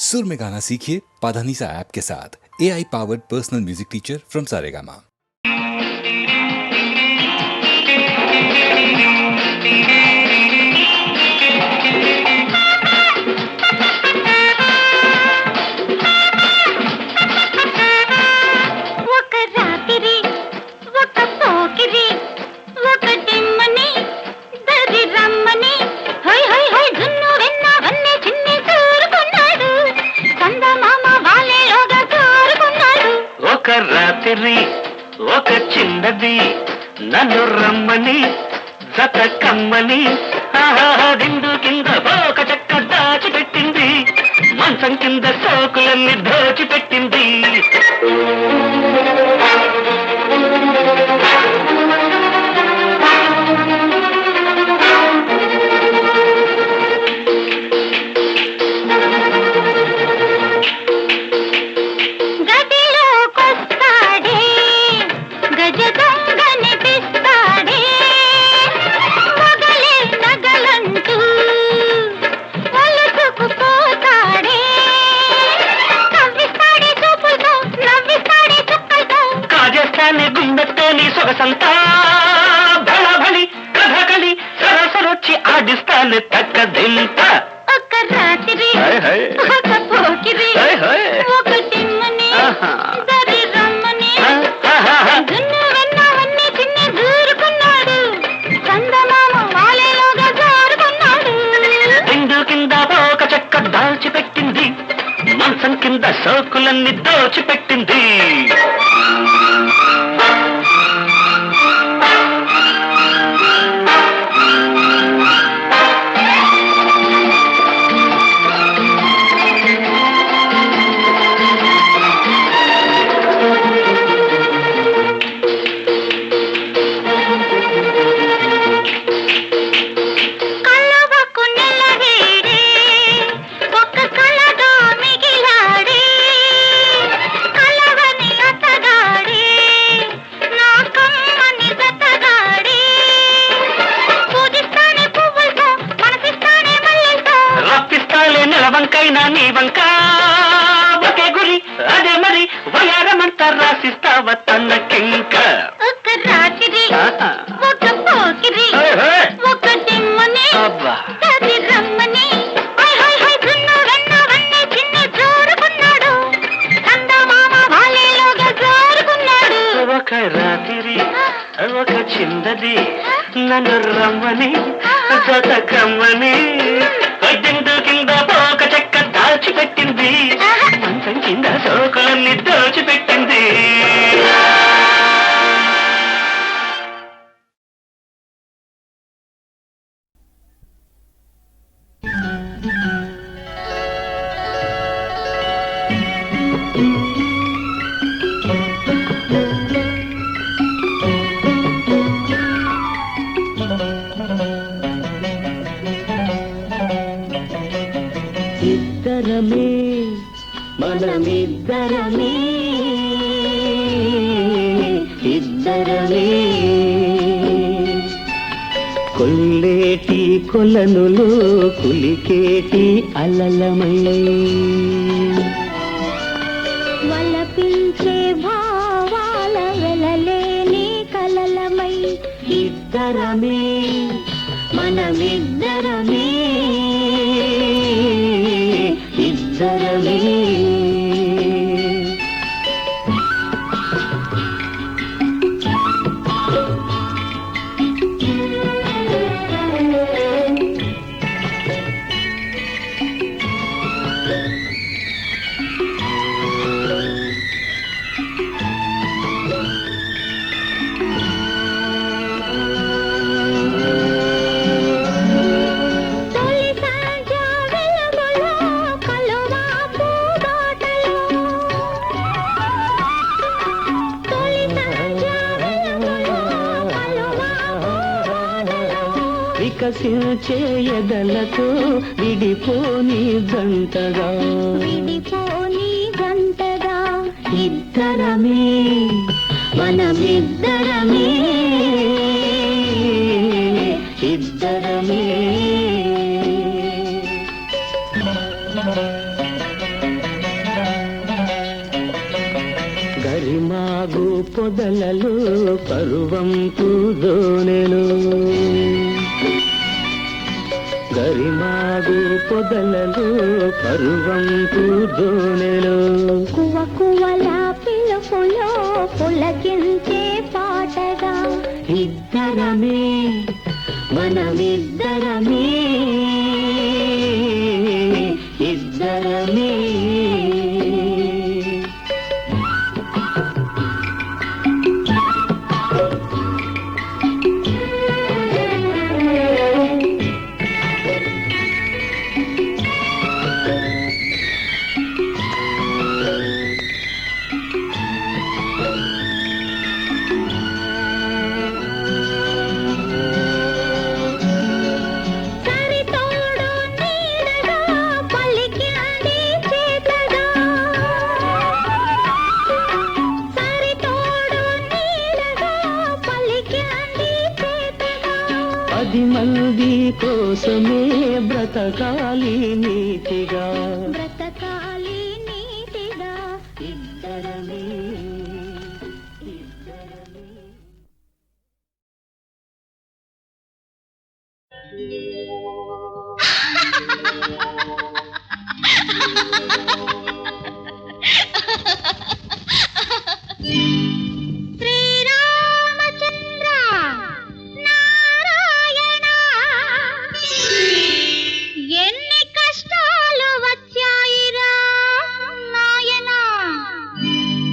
सुर में गाना सीखिए पाधानीसा ऐप के साथ। AI powered personal music teacher from Saregama. రాత్రి ఒక చిన్నది నన్ను రమ్మని జత కమ్మని దిండు కింద ఒక చెక్క దాచిపెట్టింది, మంచం కింద సోకులన్నీ దోచిపెట్టింది. సొగసంతా బళబళి కథకళి సరసరొచ్చి ఆడిస్తాను తక్కదింత. ఒక రాత్రి ఒక పోకిరి ఒక తిమ్మని దరి రమ్మని దున్ను వెన్నవన్నీ తిన్ని దూరుకున్నాడు, చందమామ వాలేలోగా జారుకున్నాడు. దిండు కింద ఒక చెక్క దాల్చిపెట్టింది, మంచం కింద సోకులన్నీ దోచిపెట్టింది. వంకైనా నీ వంక ఒకే గురి, అదే మరి వయారమంతా రాసిస్తావ తనకింక. ఒక రాత్రి ఒక పోకిరి ఒక తిమ్మని దరి రమ్మని దున్ను వెన్నవన్నీ తిన్ని జోరుకున్నాడు, చందమామ వాలేలోగా జారుకున్నాడు. ఒక రాత్రి ఒక చిన్నది నన్ను రమ్మని జత కమ్మని దిండు కింద ఒక చెక్క దాచిపెట్టింది, మంచం కింద సోకులన్నీ దోచిపెట్టింది. ఇద్దరమే మనమిద్దరమే ఇద్దరమే, కొల్లేటి కొలనులు కులికేటి అలలమై, వలపించే భావాల వెలలేని కలలమై. ఇద్దరమే మనమిద్దరమే ఇద్దరమే. వికసించే ఎదలతో విడిపోని జంటగా ఇద్దరమే మనమిద్దరమే ఇద్దరమే. గరిమాగు పొదలలో పరువంపు దోనెలు గరిమాగు పొదలలో పరువంపు దోనెలు కువ కువల పిలుపులో పులకించే పాటగా ఇద్దరమే మనమిద్దరమే ఇద్దరమే సరితోడు నీడగా పలికింది చేతగా సరితోడు నీడగా పలికింది చేతగా 10 మంది కోసమే బ్రతకాలి నీతిగా బ్రతకాలి నీతిగా ఇద్దరమే శ్రీరామచంద్ర నారాయణ ఎన్ని కష్టాలు వచ్చాయిరా నాయనా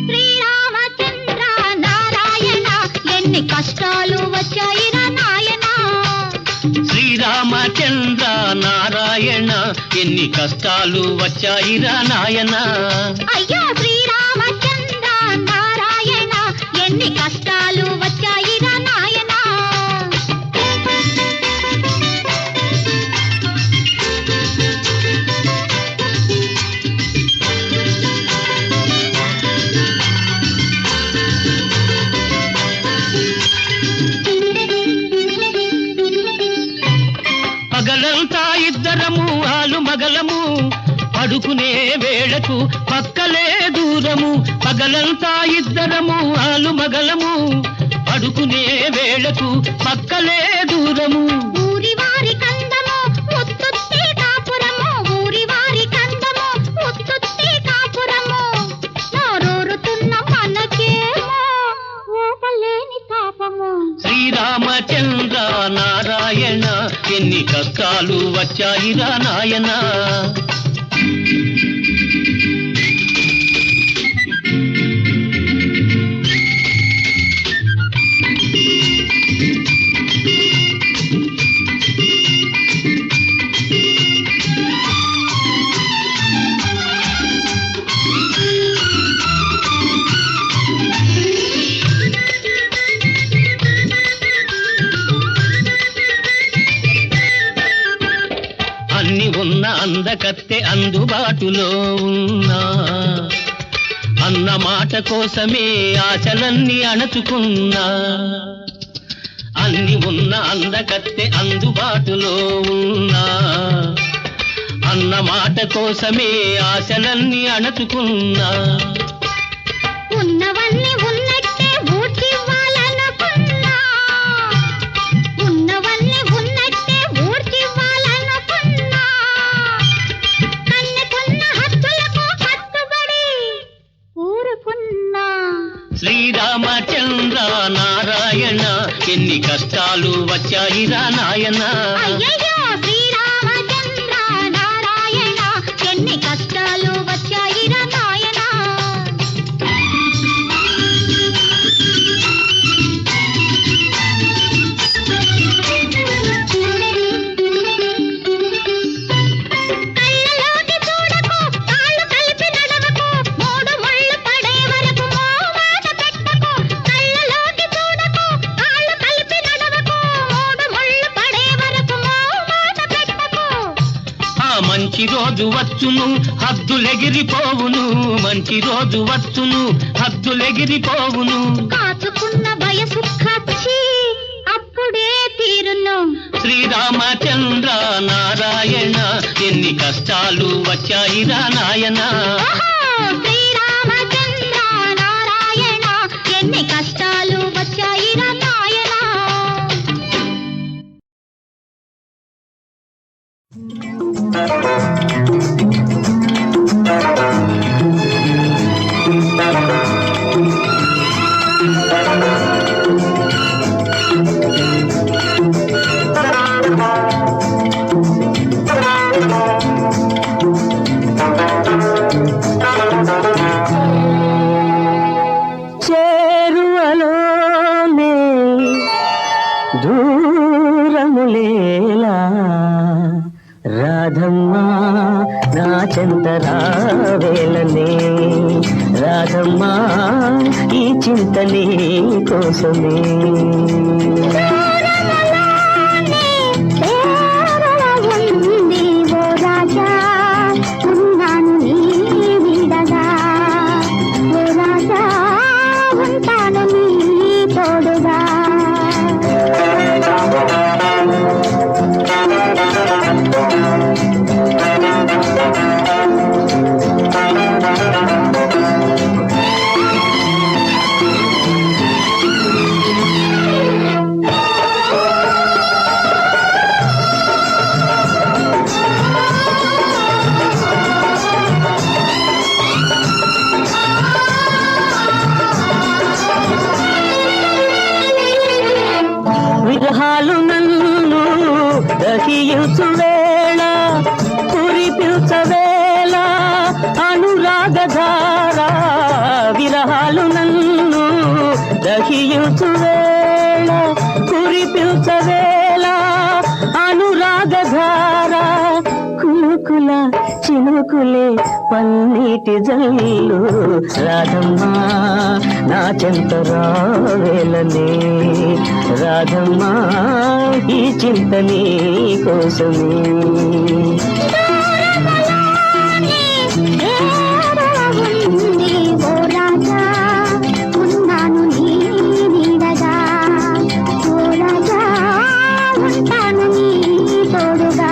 శ్రీరామచంద్ర నారాయణ ఎన్ని కష్టాలు వచ్చాయిరా నాయనా శ్రీరామచంద్ర నారాయణ ఎన్ని కష్టాలు వచ్చాయిరా నాయనా అయ్యో శ్రీరామచంద్ర నారాయణ ఎన్ని కష్టాలు వచ్చాయిరా నాయనా పగలంతా ఇద్దరము ఆలు మగలము పడుకునే వేళకు పక్కలే దూరము పగలంతా ఇద్దరము ఆలు మగలము పడుకునే వేళకు పక్కలే దూరము ఊరి వారి కందము ముత్తుత్తి కాపురము ఊరి వారి కందము ముత్తుత్తి కాపురము నోరూరుతున్న మనకేమో ఊపలేని తాపము శ్రీరామచంద్ర నారాయణ ఎన్ని కష్టాలు వచ్చాయిరా నాయనా అన్ని ఉన్న అందకత్తె అందుబాటులో ఉన్నా అన్న మాట కోసమే ఆశలన్నీ అణచుకున్నా అన్ని ఉన్న అందకత్తె అందుబాటులో ఉన్నా అన్న మాట కోసమే ఆశలన్నీ అణచుకున్నా ఉన్నవన్నీ ఉన్నట్టే ఊడ్చివ్వాలనుకున్నా ఉన్నవన్నీ ఉన్నట్టే ఊడ్చివ్వాలనుకున్నా కన్నెకున్న హక్కులకు కట్టుబడి ఊరుకున్నా శ్రీరామచంద్ర నారాయణ ఎన్ని కష్టాలు వచ్చాయిరా నాయనా అయ్యయ్యో శ్రీరామచంద్ర నారాయణ ఎన్ని కష్టాలు వచ్చాయిరా నాయనా కళ్ళలోకి చూడకు కాళ్ళు కలిపి నడవకు మూడు ముళ్ళు పడే వరకు మాట పెట్టకు కళ్ళలోకి చూడకు కాళ్ళు కలిపి నడవకు మూడు ముళ్ళు పడే వరకు మాట పెట్టకు ఆ మంచి రోజు వచ్చును హద్దులెగిరిపోవును మంచి రోజు వచ్చును హద్దులెగిరిపోవును కాచుకున్న వయసు ఖర్చి అప్పుడే తీరును శ్రీరామచంద్ర నారాయణ ఎన్ని కష్టాలు వచ్చాయిరా నాయనా ఓహో శ్రీరామచంద్ర నారాయణ కష్టాలు వచ్చాయిరా నాయనా. చేరువలోనే దూరములేలా రాధమ్మా నా చెంత రావేలనే రాధమ్మా ఈ చింత నీ కోసమే ఉంది ఓ రాజా ఉన్నాను నీ విడగా ఓ రాజా ఉంటాను నీ తోడుగా విరహాలు నన్ను దహించు వేళ కురిపించవేళ అనురాగధార విరహాలు నన్ను దహించు వేళ కురిపించవేళ అనురాగధార కులుకుల చినుకులే పన్నీటి జల్లు రాధమ్మా నా చెంత రావేలనే రాధమ్మా ఈ చింత నీ కోసమే ఉంది ఓ రాజా ఉన్నాను నీ నీడగా ఓ రాజా ఉంటాను నీ తోడుగా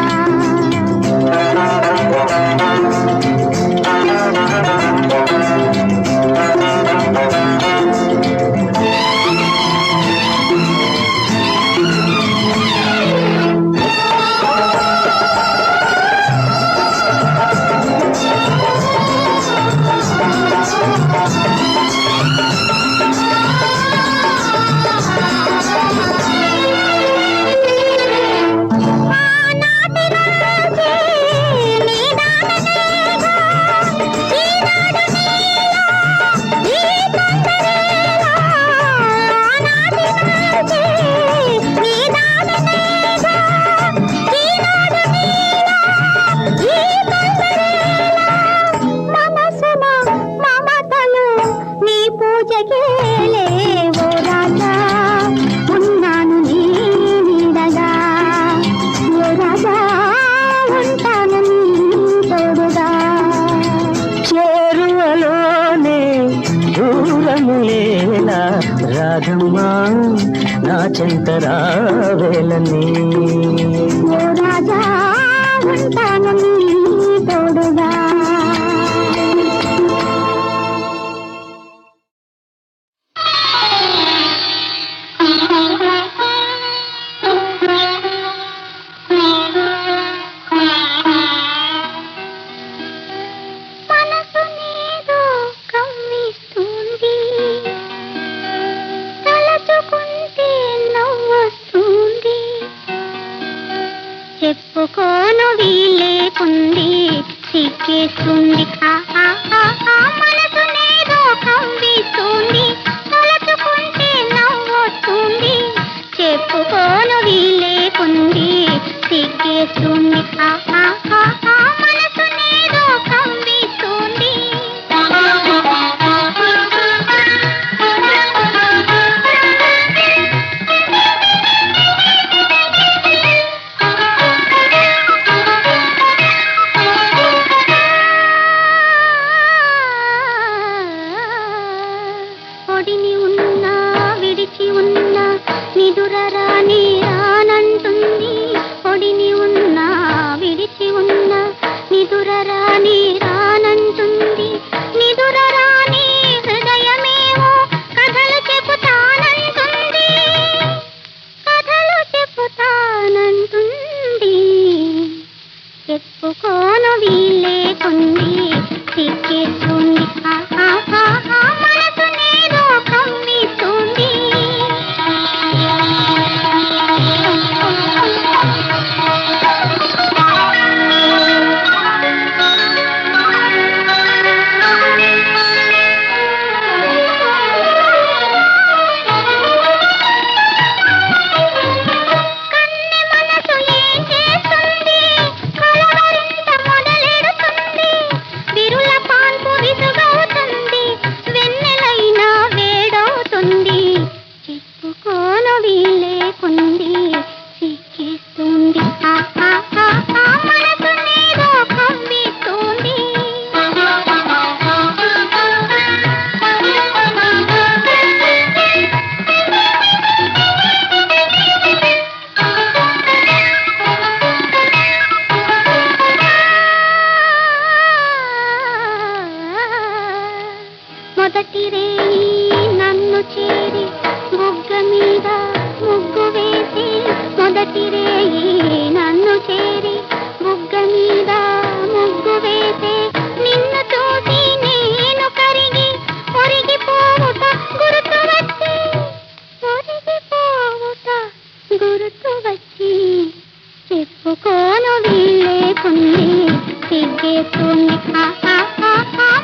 రాధమ్మా నా చెంత రావేలనే ఓ రాజా ఉంటాను నీ తోడుగా చెప్పుకోను వీలేకుంది సిక్కేస్తుంది మనసునేదో కంపిస్తుంది తలచుకుంటే నవ్వొస్తుంది చెప్పుకోను వీలేకుంది సిక్కేస్తుంది మనసునేదో కంపిస్తుంది మొదటి రేయి నన్ను చేరి బుగ్గ మీద ముగ్గు వేసి మొదటి రేయి నన్ను చేరి బుగ్గ మీద ముగ్గు వేసి నిన్ను చూసి నేను కరిగి ఒరిగిపోవుట గుర్తు వచ్చి ఒరిగిపోవుట గుర్తు వచ్చి చెప్పుకోను వీలేకుంది సిగ్గేస్తుంది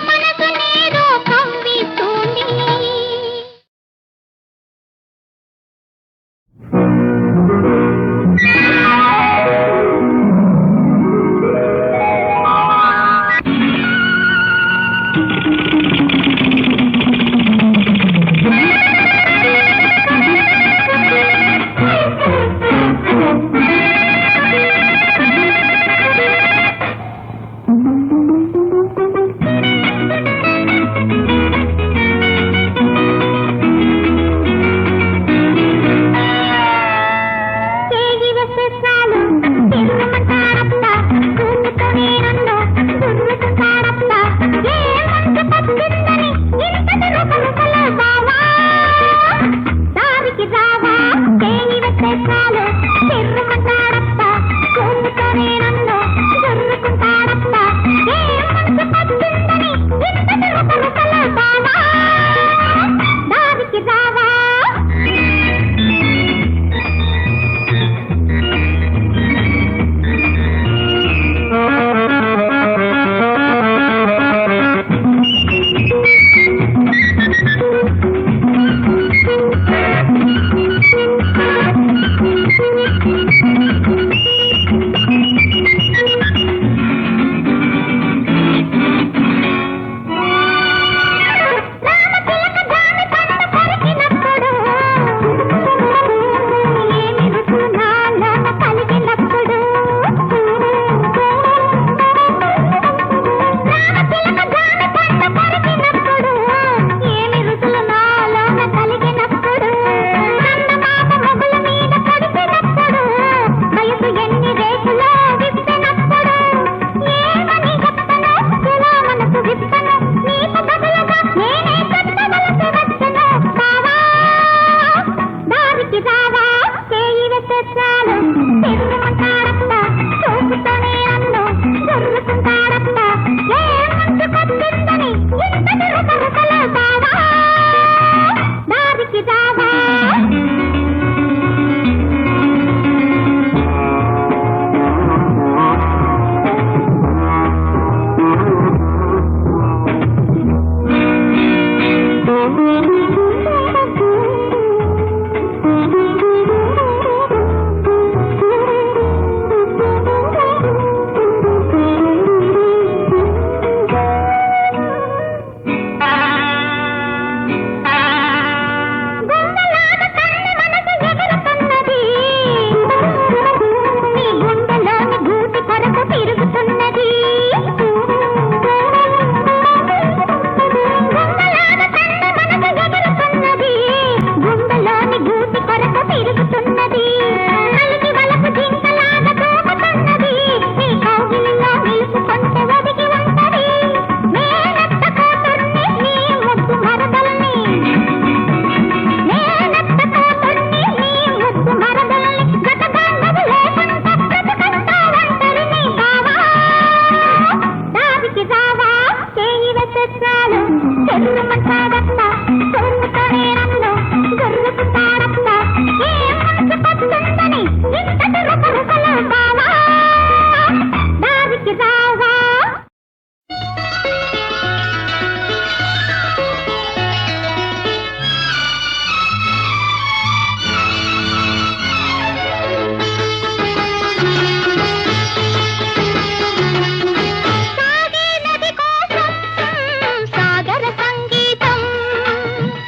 మనసు నేదో కవ్విస్తుంది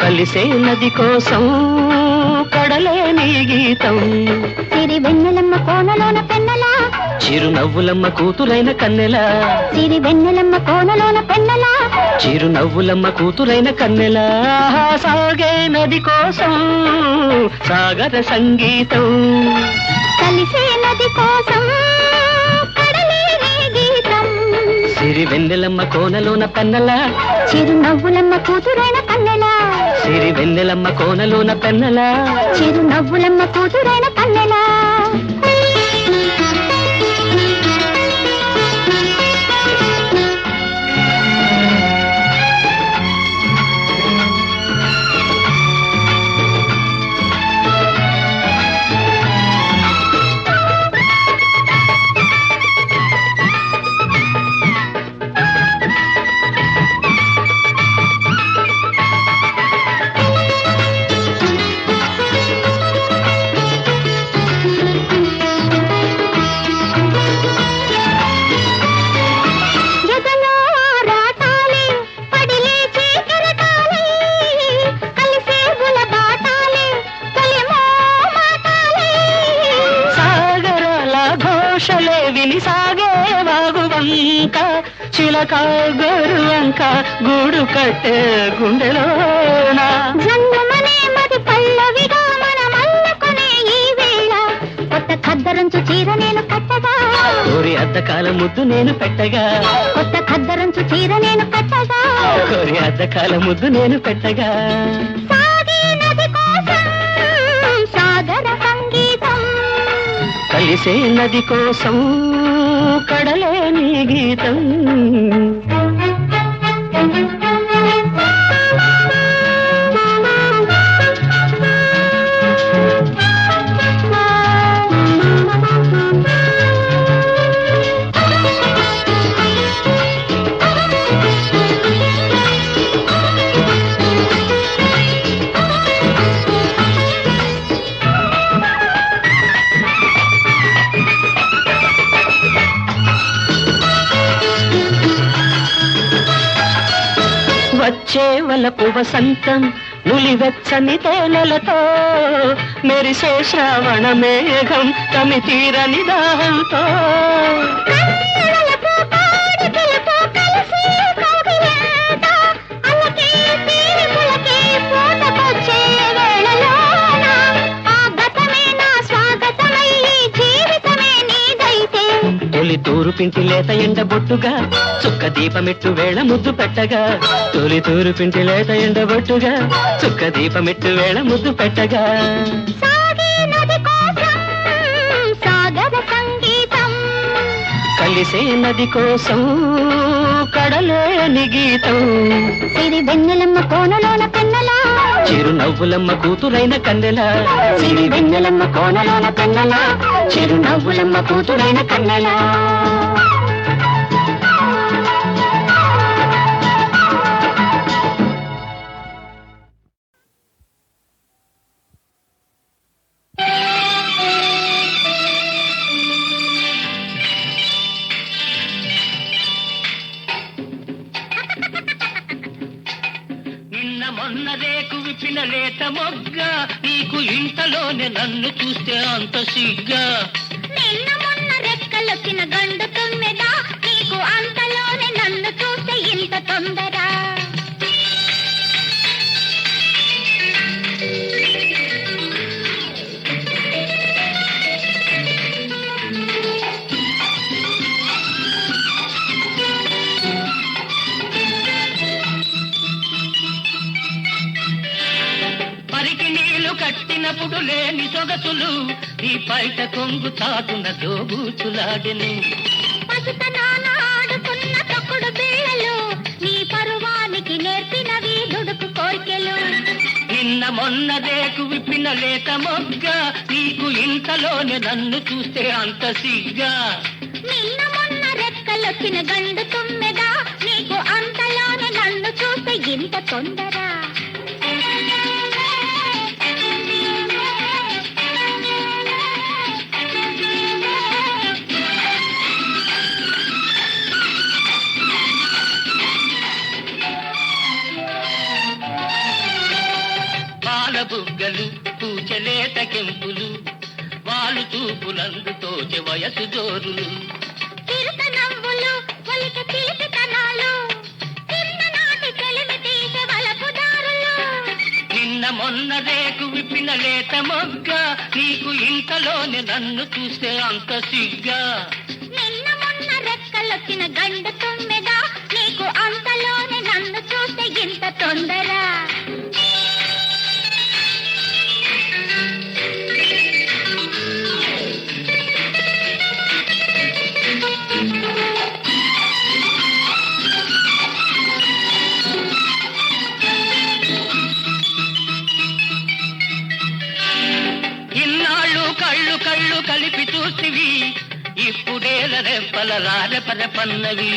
కలిసే నది కోసం కడలే నీ గీతం సిరి వెన్నెలమ్మ కోనలోన పెన్నెల చిరునవ్వులమ్మ కూతురైన కన్నెల సిరి వెన్నెలమ్మ కోనలోన పెన్నెల చిరునవ్వులమ్మ కూతురైన కన్నెల సాగే నది కోసం సాగర సంగీతం కలిసే నది కోసం కడలే నీ గీతం సిరి వెన్నెలమ్మ కోనలోన పెన్నెల చిరునవ్వులమ్మ కూతురైన కన్నెల సిరి వెన్నెలమ్మ కోనలోన పెన్నెల చిరునవ్వులమ్మ కూతురైన కన్నెల విని సాగే వాగువంక చిలక గరువంక గూడు కట్టే గుండెలోన జన్మనే మది పల్లవిగా మనం అల్లుకునే ఈ వేళ కొత్త ఖద్దరంచు చీర నేను కట్టగా కోరి అద్దకాల ముద్దు నేను పెట్టగా కొత్త ఖద్దరంచు చీర నేను కట్టగా కోరి అద్దకాల ముద్దు నేను పెట్టగా సాగే నది కోసం సాగర సంగీతం కలిసే నది కోసం కడలే నీ గీతం వచ్చే వలపు వసంతం నులివెచ్చని తేనెలతో మెరిసే శ్రావణ మేఘం తమి తీరని దాహంతో తొలి తూరు పింటి లేత ఎండ బొట్టుగా చుక్క దీపమెట్టు వేళ ముద్దు పెట్టగా తొలి తూరు పింటి లేత ఎండ బొట్టుగా చుక్క దీపమెట్టు వేళ ముద్దు పెట్టగా సాగర సంగీతం కలిసే నది కోసం కడలే ని గీతం సిరి వెన్నెలమ్మ కోనలోన కన్నెల చిరునవ్వులమ్మ కూతురైన కన్నెల సిరి వెన్నెలమ్మ కోనలోన కన్నెల చిరునవ్వులమ్మ కూతురైన కన్నెల మొన్న రేకు విప్పిన లేత మొగ్గ నీకు ఇంతలోనే నన్ను చూస్తే అంత సిగ్గా నిన్న మొన్న రెక్కలొచ్చిన గండు తుమ్మెద నీకు అంతలోనే నన్ను చూస్తే ఇంత తొందర కట్టినప్పుడు లేని సొగసులు నీ పైట కొంగు చాటున దోబూచులాడెను పసుతనాన ఆడుకున్న తొక్కుడు బిళ్ళలు నీ పరువానికి నేర్పినవి దుడుకు కోర్కెలు నిన్న మొన్న రేకు విప్పిన లేత మొగ్గ నీకు ఇంతలోనే నన్ను చూస్తే అంత సిగ్గా నిన్న మొన్న రెక్కలొచ్చిన గండు తుమ్మెద నీకు అంతలోనే నన్ను చూస్తే ఇంత తొందర బుగ్గలు పూచలేత కెంపులు వాళ్ళు చూపులందుతోచె వయసు జోరులు చిరుత నవ్వులు ఒలిక చిలిపితనాలు చిన్ననాటి చెలిమి తీసే వలపు దారులు నిన్న మొన్న రేకు విప్పిన లేత మొగ్గ నీకు ఇంతలోనే నన్ను చూస్తే అంత సిగ్గా నిన్న మొన్న రెక్కలొచ్చిన గండు తుమ్మెదా నీకు అంతలోనే నన్ను చూస్తే ఇంత తొందర ఇన్నాళ్ళు కళ్ళు కళ్ళు కలిపి చూసివి ఇప్పుడేల రెప్పల రారెపరెపన్నవి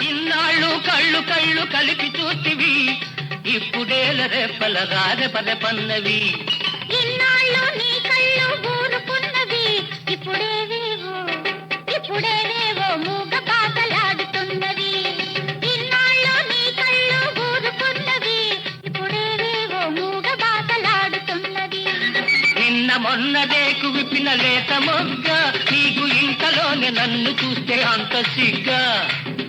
ఇన్నాళ్ళు కళ్ళు కళ్ళు కలిపి చూసివి ఇప్పుడేల రెప్పల రారెపరెపన్నవి ఇన్నాళ్ళు నీ కళ్ళు ఊరుకున్నవి ఇప్పుడేవేవో మూగ బాటలాడుతున్నవి ఇన్నాళ్ళు నీ కళ్ళు ఊరుకున్నవి ఇప్పుడేవేవో మూగ బాటలాడుతున్నవి నిన్న మొన్నదేకు విప్పిన లేత మొగ్గ నీకు ఇంతలోనే నన్ను చూస్తే అంత సిగ్గా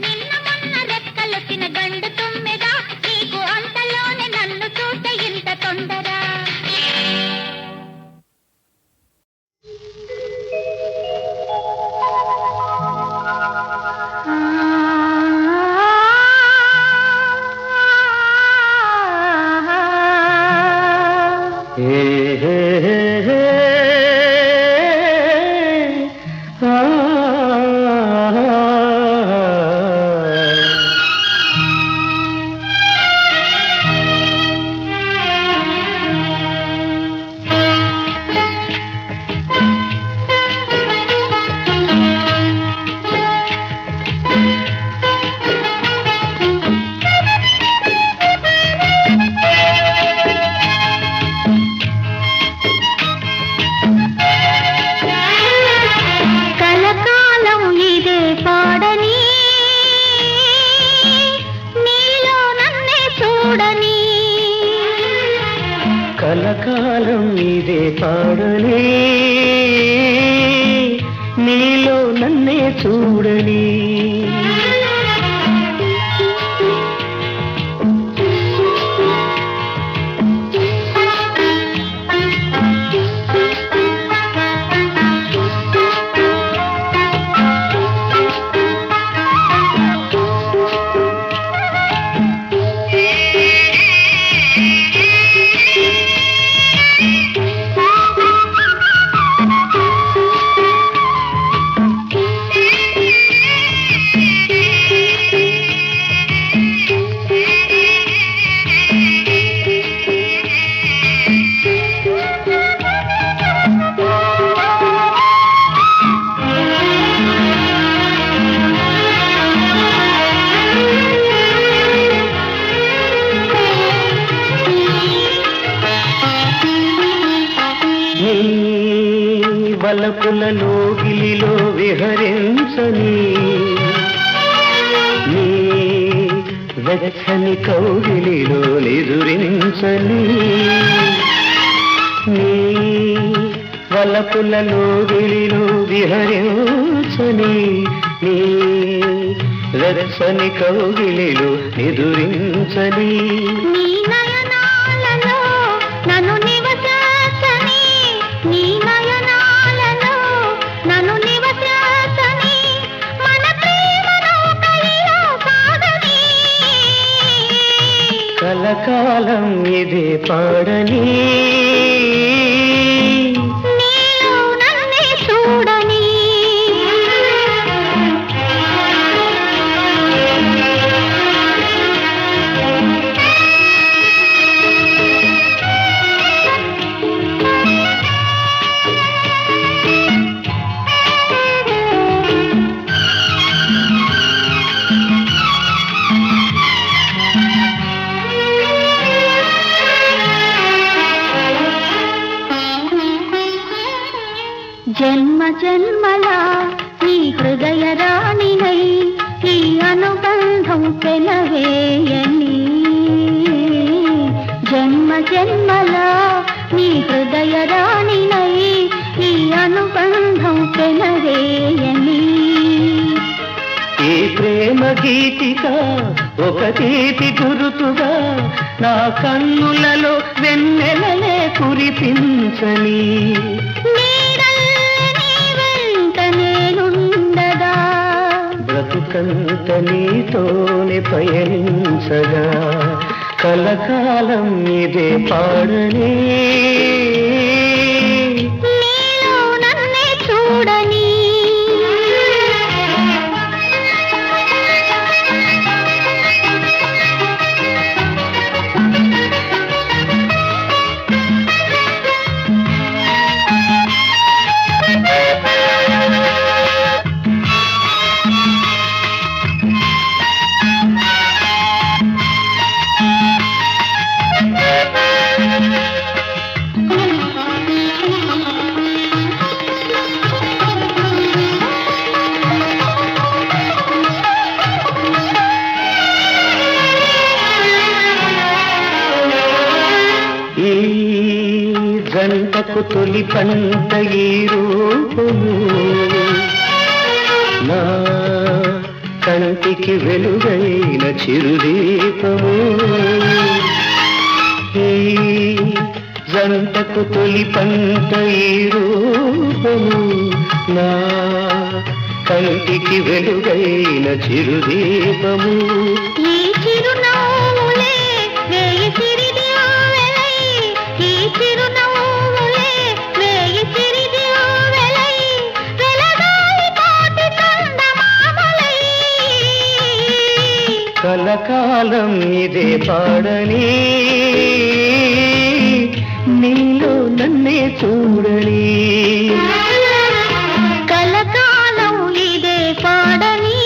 నిన్న మొన్న రెక్కలొచ్చిన గండు తుమ్మెదా నీకు అంతలోనే నన్ను చూస్తే ఇంత తొందర కలకాలం ఇదే పాడని నీలో నన్నే చూడని వలపులలో గిలిలో విహరించని నీ వెచ్చని కౌగిలిలో నిదురించని నీ వలపులలో గిలిలో విహరించని నీ వెచ్చని కౌగిలిలో నిదురించని నీ నయనాలలో నన్ను నివసించని నీ నయనాలలో నన్ను నివసించని మన ప్రేమను కైలో సాగని కలకాలం ఇదే పాడని నీలో నన్నే చూడని జన్మ జన్మలా ఈ హృదయ రాణినై ఈ అనుబంధం పెనవేయని జన్మ జన్మలా నీ హృదయ రాణినై ఈ అనుబంధం పెనవేయని ఈ ప్రేమ గీతిక ఒక తీపి గురుతుగా నా కన్నులలో వెన్నెలలే కురిపించని బతుకంత నీతోనే పయనించగా కలకాలం ఇదే పాడని నీలో నన్నే చూడని జంటకు తొలి పంట ఈ రూపము నా కంటికి వెలుగైన చిరుదీపము ఈ జంటకు తొలి పంట ఈ రూపము నా కంటికి వెలుగైన చిరుదీపము ఈ చిరునవ్వులే వేయి సిరిదివ్వెలై ఈ చిరునవ్వులే వేయి సిరిదివ్వెలై వెలగాలి కోటి చందమామలై కలకాలం ఇదే పాడని నీలో నన్నే చూడని కలకాలం ఇదే పాడని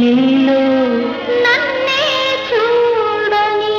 నీలో నన్నే చూడని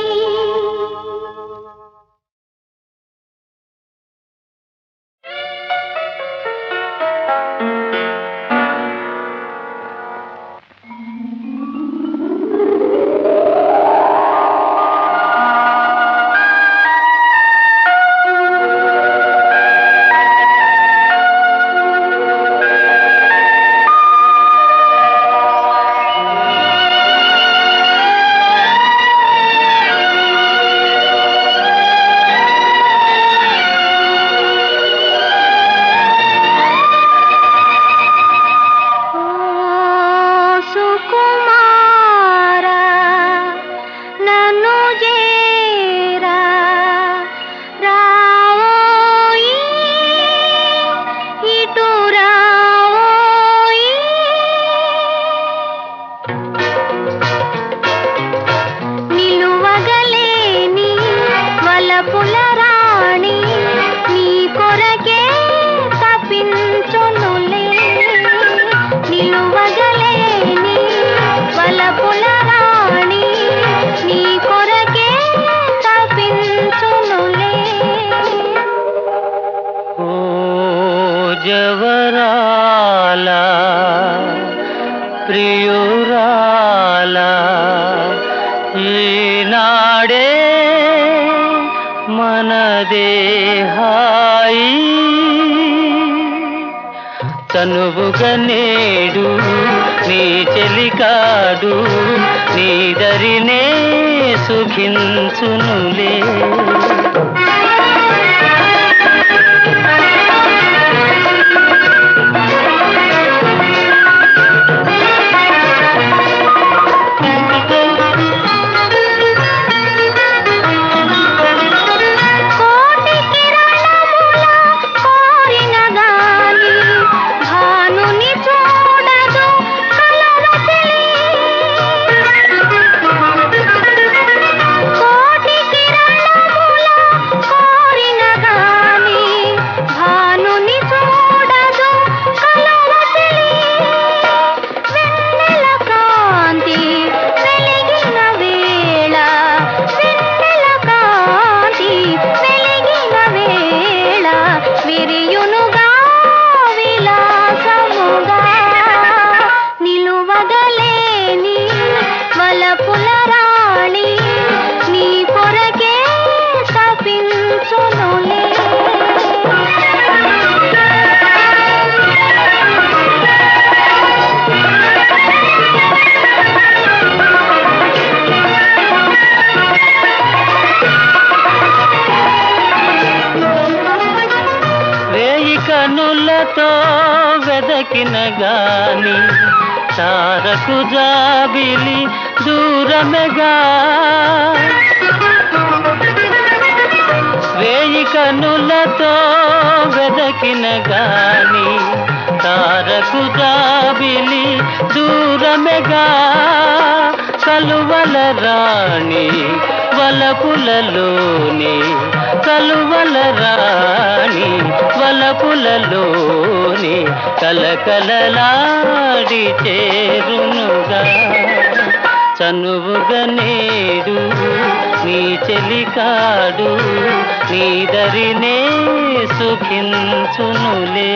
జవరాలా ప్రియురాలా ఈనాడే మనదే హాయి తనువుగా నేడు నీ చెలికాడు నీ దరినే సుఖించునులే కనులతో వెద వెదకిన గాని తారకు జాబిలి దూరమెగా వేయి కనులతో వెదకిన గాని తారకు జాబిలి దూరమెగా కలువల రాణి వలపులలోని కలువల రాణి వలపులలోని కలకలలాడి చేరునుగా చనువుగా నేడు నీ చెలికాడు నీ దరినే సుఖించునులే